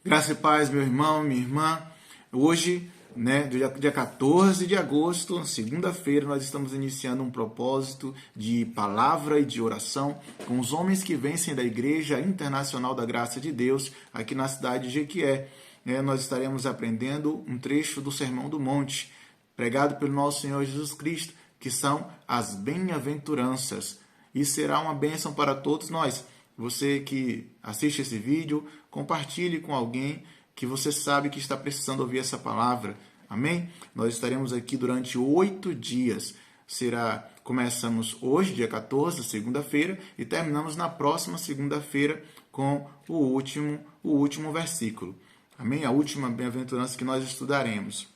Graça e paz, meu irmão, minha irmã. Hoje, dia 14 de agosto, segunda-feira, nós estamos iniciando um propósito de palavra e de oração com os homens que vencem da Igreja Internacional da Graça de Deus, aqui na cidade de Jequié. Nós estaremos aprendendo um trecho do Sermão do Monte, pregado pelo nosso Senhor Jesus Cristo, que são as bem-aventuranças. E será uma bênção para todos nós. Você que assiste esse vídeo, compartilhe com alguém que você sabe que está precisando ouvir essa palavra. Amém? Nós estaremos aqui durante 8 dias. Começamos hoje, dia 14, segunda-feira, e terminamos na próxima segunda-feira com o último versículo. Amém? A última bem-aventurança que nós estudaremos.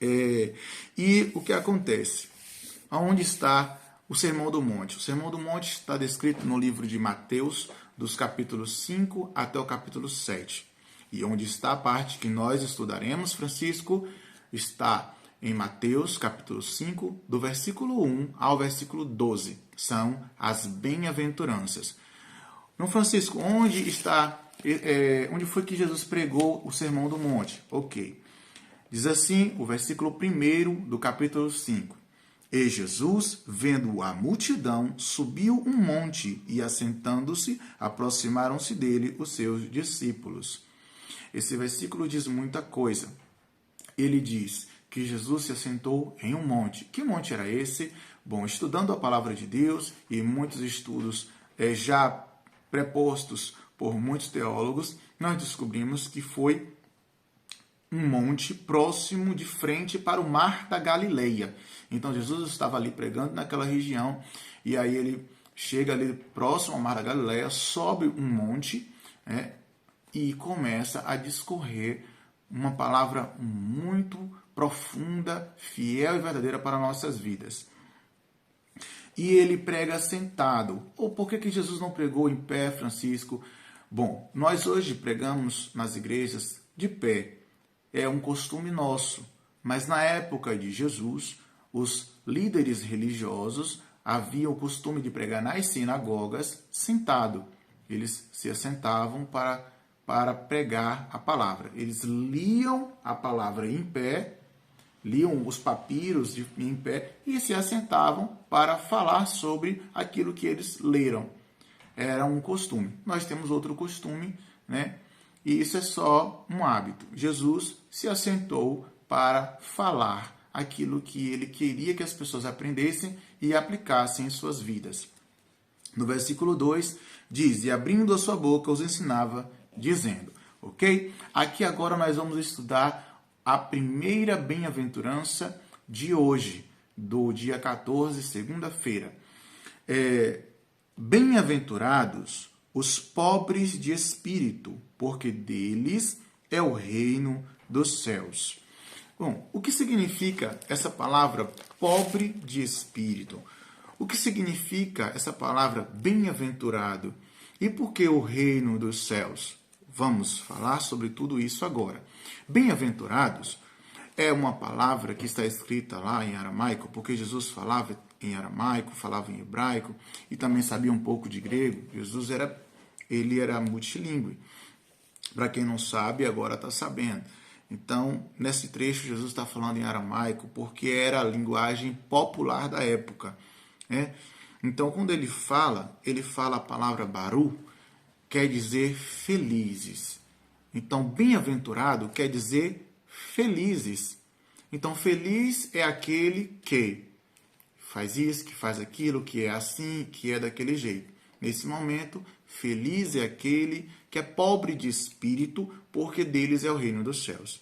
E o que acontece? Aonde está o Sermão do Monte? O Sermão do Monte está descrito no livro de Mateus, dos capítulos 5 até o capítulo 7. E onde está a parte que nós estudaremos, Francisco, está em Mateus, capítulo 5, do versículo 1 ao versículo 12. São as bem-aventuranças. Então, Francisco, onde foi que Jesus pregou o Sermão do Monte? Ok. Diz assim o versículo 1 do capítulo 5. E Jesus, vendo a multidão, subiu um monte e, assentando-se, aproximaram-se dele os seus discípulos. Esse versículo diz muita coisa. Ele diz que Jesus se assentou em um monte. Que monte era esse? Bom, estudando a palavra de Deus e muitos estudos já prepostos por muitos teólogos, nós descobrimos que foi um monte próximo de frente para o mar da Galileia. Então Jesus estava ali pregando naquela região e aí ele chega ali próximo ao mar da Galileia, sobe um monte e começa a discorrer uma palavra muito profunda, fiel e verdadeira para nossas vidas. E ele prega sentado. Ou por que Jesus não pregou em pé, Francisco? Bom, nós hoje pregamos nas igrejas de pé. É um costume nosso, mas na época de Jesus, os líderes religiosos haviam o costume de pregar nas sinagogas sentado. Eles se assentavam para pregar a palavra. Eles liam a palavra em pé, liam os papiros em pé e se assentavam para falar sobre aquilo que eles leram. Era um costume. Nós temos outro costume, E isso é só um hábito. Jesus se assentou para falar aquilo que ele queria que as pessoas aprendessem e aplicassem em suas vidas. No versículo 2 diz, e abrindo a sua boca os ensinava, dizendo, ok? Aqui agora nós vamos estudar a primeira bem-aventurança de hoje, do dia 14, segunda-feira. Bem-aventurados os pobres de espírito, porque deles é o reino dos céus. Bom, o que significa essa palavra pobre de espírito? O que significa essa palavra bem-aventurado? E por que o reino dos céus? Vamos falar sobre tudo isso agora. Bem-aventurados é uma palavra que está escrita lá em aramaico, porque Jesus falava em aramaico, falava em hebraico e também sabia um pouco de grego. Jesus era multilingüe. Para quem não sabe, agora está sabendo. Então, nesse trecho, Jesus está falando em aramaico porque era a linguagem popular da época. Então, quando ele fala a palavra baru, quer dizer felizes. Então, bem-aventurado quer dizer felizes. Então, feliz é aquele que faz isso, que faz aquilo, que é assim, que é daquele jeito. Nesse momento, feliz é aquele que é pobre de espírito, porque deles é o reino dos céus.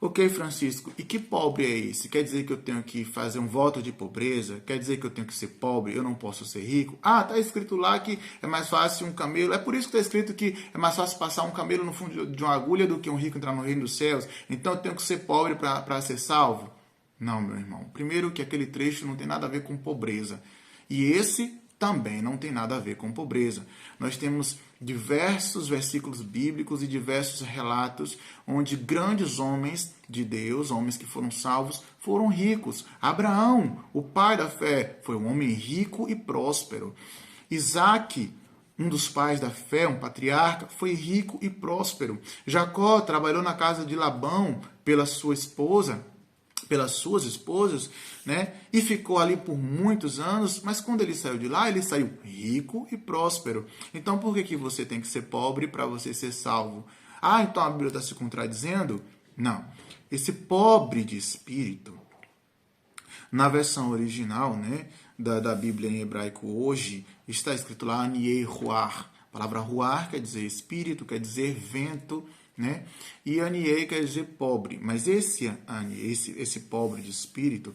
Ok, Francisco, e que pobre é esse? Quer dizer que eu tenho que fazer um voto de pobreza? Quer dizer que eu tenho que ser pobre, eu não posso ser rico? Ah, está escrito lá que é mais fácil um camelo. É por isso que está escrito que é mais fácil passar um camelo no fundo de uma agulha do que um rico entrar no reino dos céus. Então eu tenho que ser pobre para ser salvo? Não, meu irmão. Primeiro que aquele trecho não tem nada a ver com pobreza. E esse também não tem nada a ver com pobreza. Nós temos diversos versículos bíblicos e diversos relatos onde grandes homens de Deus, homens que foram salvos, foram ricos. Abraão, o pai da fé, foi um homem rico e próspero. Isaac, um dos pais da fé, um patriarca, foi rico e próspero. Jacó trabalhou na casa de Labão pelas suas esposas, né? E ficou ali por muitos anos, mas quando ele saiu de lá, ele saiu rico e próspero. Então, por que você tem que ser pobre para você ser salvo? Ah, então a Bíblia está se contradizendo? Não. Esse pobre de espírito, na versão original, né, da Bíblia em hebraico hoje, está escrito lá Aniei Ruar. A palavra Ruar quer dizer espírito, quer dizer vento, né? E Aniei quer dizer pobre. Mas esse pobre de espírito,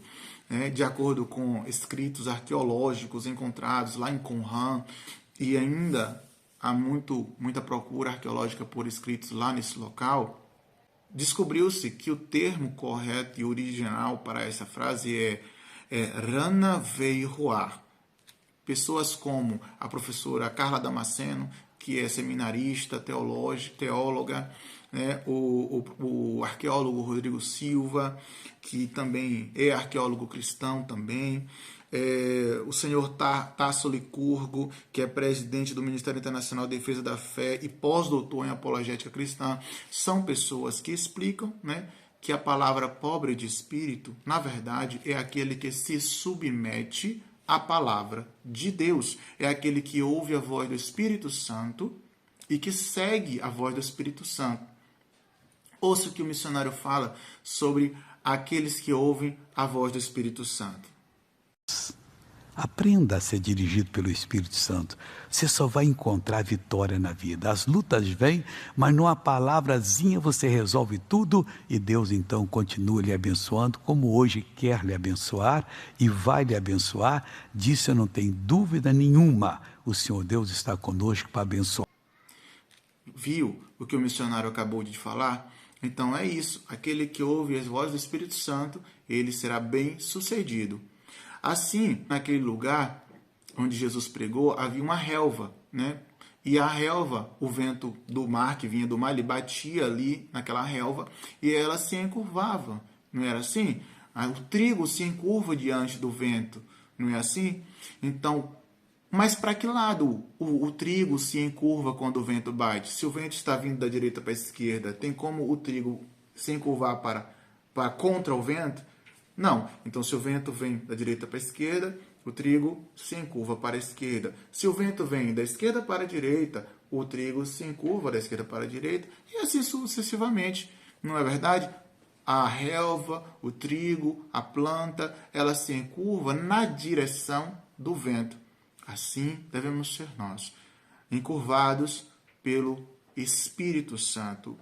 né, de acordo com escritos arqueológicos encontrados lá em Qumran, e ainda há muita procura arqueológica por escritos lá nesse local, descobriu-se que o termo correto e original para essa frase é Rana Veiruar. Pessoas como a professora Carla Damasceno, que é seminarista, teóloga, né? o arqueólogo Rodrigo Silva, que também é arqueólogo cristão também, o senhor Tasso Licurgo, que é presidente do Ministério Internacional de Defesa da Fé e pós-doutor em apologética cristã, são pessoas que explicam, né, que a palavra pobre de espírito, na verdade, é aquele que se submete à palavra de Deus. É aquele que ouve a voz do Espírito Santo e que segue a voz do Espírito Santo. Ouça o que o missionário fala sobre aqueles que ouvem a voz do Espírito Santo. Aprenda a ser dirigido pelo Espírito Santo. Você só vai encontrar vitória na vida. As lutas vêm, mas numa palavrazinha você resolve tudo e Deus então continua lhe abençoando, como hoje quer lhe abençoar e vai lhe abençoar. Disso eu não tenho dúvida nenhuma. O Senhor Deus está conosco para abençoar. Viu o que o missionário acabou de falar? Então é isso. Aquele que ouve as vozes do Espírito Santo, ele será bem sucedido. Assim, naquele lugar onde Jesus pregou, havia uma relva, né? E a relva, o vento do mar, que vinha do mar, ele batia ali naquela relva e ela se encurvava, não era assim? O trigo se encurva diante do vento, não é assim? Então, mas para que lado o trigo se encurva quando o vento bate? Se o vento está vindo da direita para a esquerda, tem como o trigo se encurvar para contra o vento? Não. Então, se o vento vem da direita para a esquerda, o trigo se encurva para a esquerda. Se o vento vem da esquerda para a direita, o trigo se encurva da esquerda para a direita, e assim sucessivamente. Não é verdade? A relva, o trigo, a planta, ela se encurva na direção do vento. Assim devemos ser nós, encurvados pelo Espírito Santo,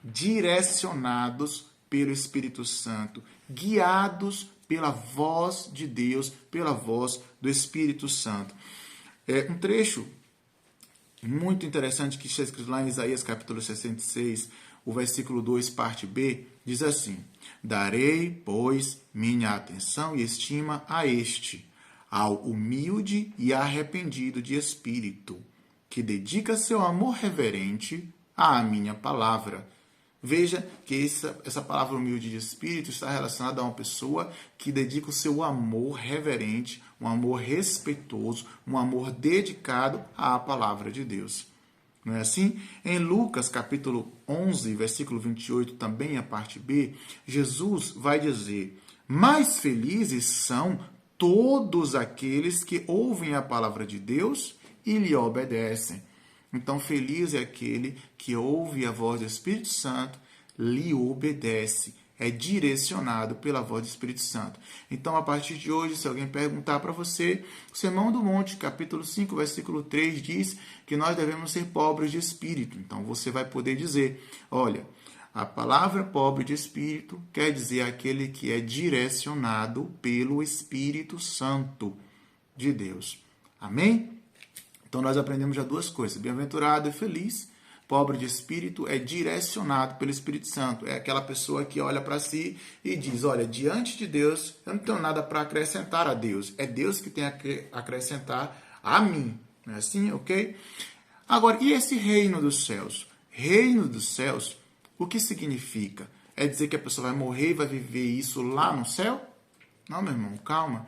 direcionados pelo Espírito Santo, guiados pela voz de Deus, pela voz do Espírito Santo. Um trecho muito interessante que está escrito lá em Isaías capítulo 66, o versículo 2, parte B, diz assim: Darei, pois, minha atenção e estima a este, ao humilde e arrependido de espírito, que dedica seu amor reverente à minha palavra. Veja que essa palavra humilde de espírito está relacionada a uma pessoa que dedica o seu amor reverente, um amor respeitoso, um amor dedicado à palavra de Deus. Não é assim? Em Lucas, capítulo 11, versículo 28, também a parte B, Jesus vai dizer: mais felizes são todos aqueles que ouvem a palavra de Deus e lhe obedecem. Então, feliz é aquele que ouve a voz do Espírito Santo, lhe obedece, é direcionado pela voz do Espírito Santo. Então, a partir de hoje, se alguém perguntar para você, o Sermão do Monte, capítulo 5, versículo 3, diz que nós devemos ser pobres de espírito. Então, você vai poder dizer, olha, a palavra pobre de espírito quer dizer aquele que é direcionado pelo Espírito Santo de Deus. Amém? Então, nós aprendemos já duas coisas. Bem-aventurado e feliz. Pobre de espírito é direcionado pelo Espírito Santo. É aquela pessoa que olha para si e diz, olha, diante de Deus, eu não tenho nada para acrescentar a Deus. É Deus que tem que acrescentar a mim. Não é assim? Ok? Agora, e esse reino dos céus? Reino dos céus, o que significa? É dizer que a pessoa vai morrer e vai viver isso lá no céu? Não, meu irmão, calma.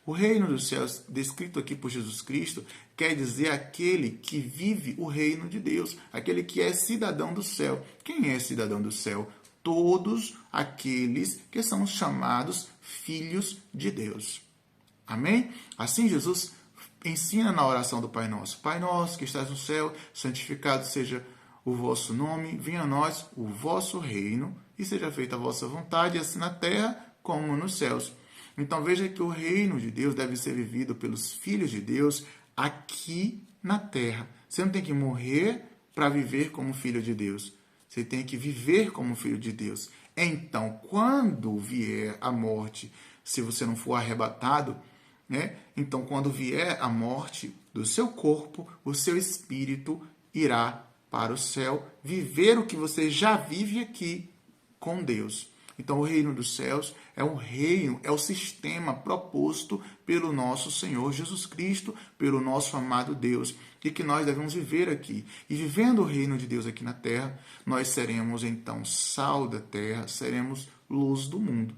O reino dos céus, descrito aqui por Jesus Cristo, quer dizer aquele que vive o reino de Deus, aquele que é cidadão do céu. Quem é cidadão do céu? Todos aqueles que são chamados filhos de Deus. Amém? Assim Jesus ensina na oração do Pai Nosso. Pai nosso que estás no céu, santificado seja o vosso nome, venha a nós o vosso reino e seja feita a vossa vontade, assim na terra como nos céus. Então veja que o reino de Deus deve ser vivido pelos filhos de Deus aqui na terra. Você não tem que morrer para viver como filho de Deus. Você tem que viver como filho de Deus. Então, quando vier a morte, se você não for arrebatado, né? Então, quando vier a morte do seu corpo, o seu espírito irá para o céu, viver o que você já vive aqui com Deus. Então, o reino dos céus é um reino, é o sistema proposto pelo nosso Senhor Jesus Cristo, pelo nosso amado Deus, e que nós devemos viver aqui. E vivendo o reino de Deus aqui na terra, nós seremos, então, sal da terra, seremos luz do mundo.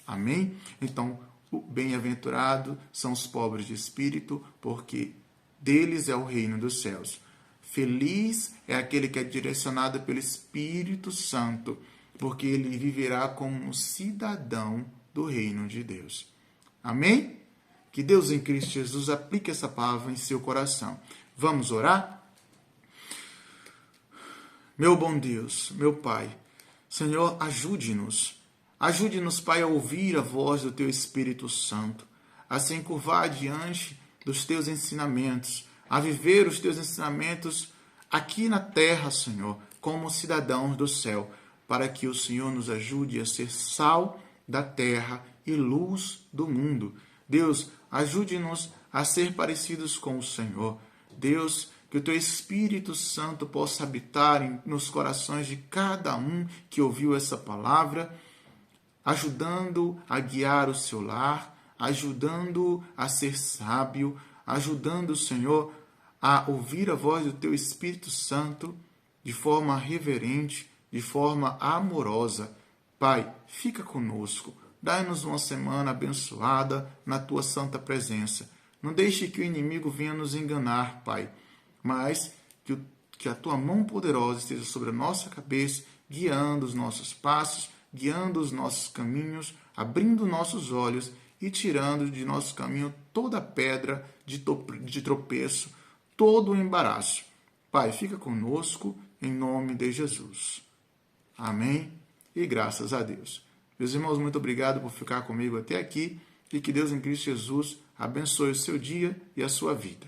Amém? Então, bem-aventurado são os pobres de espírito, porque deles é o reino dos céus. Feliz é aquele que é direcionado pelo Espírito Santo, porque ele viverá como um cidadão do reino de Deus. Amém? Que Deus em Cristo Jesus aplique essa palavra em seu coração. Vamos orar? Meu bom Deus, meu Pai, Senhor, ajude-nos. Ajude-nos, Pai, a ouvir a voz do Teu Espírito Santo, a se encurvar diante dos Teus ensinamentos, a viver os Teus ensinamentos aqui na terra, Senhor, como cidadãos do céu, para que o Senhor nos ajude a ser sal da terra e luz do mundo. Deus, ajude-nos a ser parecidos com o Senhor. Deus, que o Teu Espírito Santo possa habitar nos corações de cada um que ouviu essa palavra, ajudando a guiar o seu lar, ajudando a ser sábio, ajudando o Senhor a ouvir a voz do Teu Espírito Santo de forma reverente, de forma amorosa. Pai, fica conosco. Dai-nos uma semana abençoada na Tua santa presença. Não deixe que o inimigo venha nos enganar, Pai, mas que a Tua mão poderosa esteja sobre a nossa cabeça, guiando os nossos passos, guiando os nossos caminhos, abrindo nossos olhos e tirando de nosso caminho toda pedra de tropeço, todo o embaraço. Pai, fica conosco em nome de Jesus. Amém e graças a Deus. Meus irmãos, muito obrigado por ficar comigo até aqui e que Deus em Cristo Jesus abençoe o seu dia e a sua vida.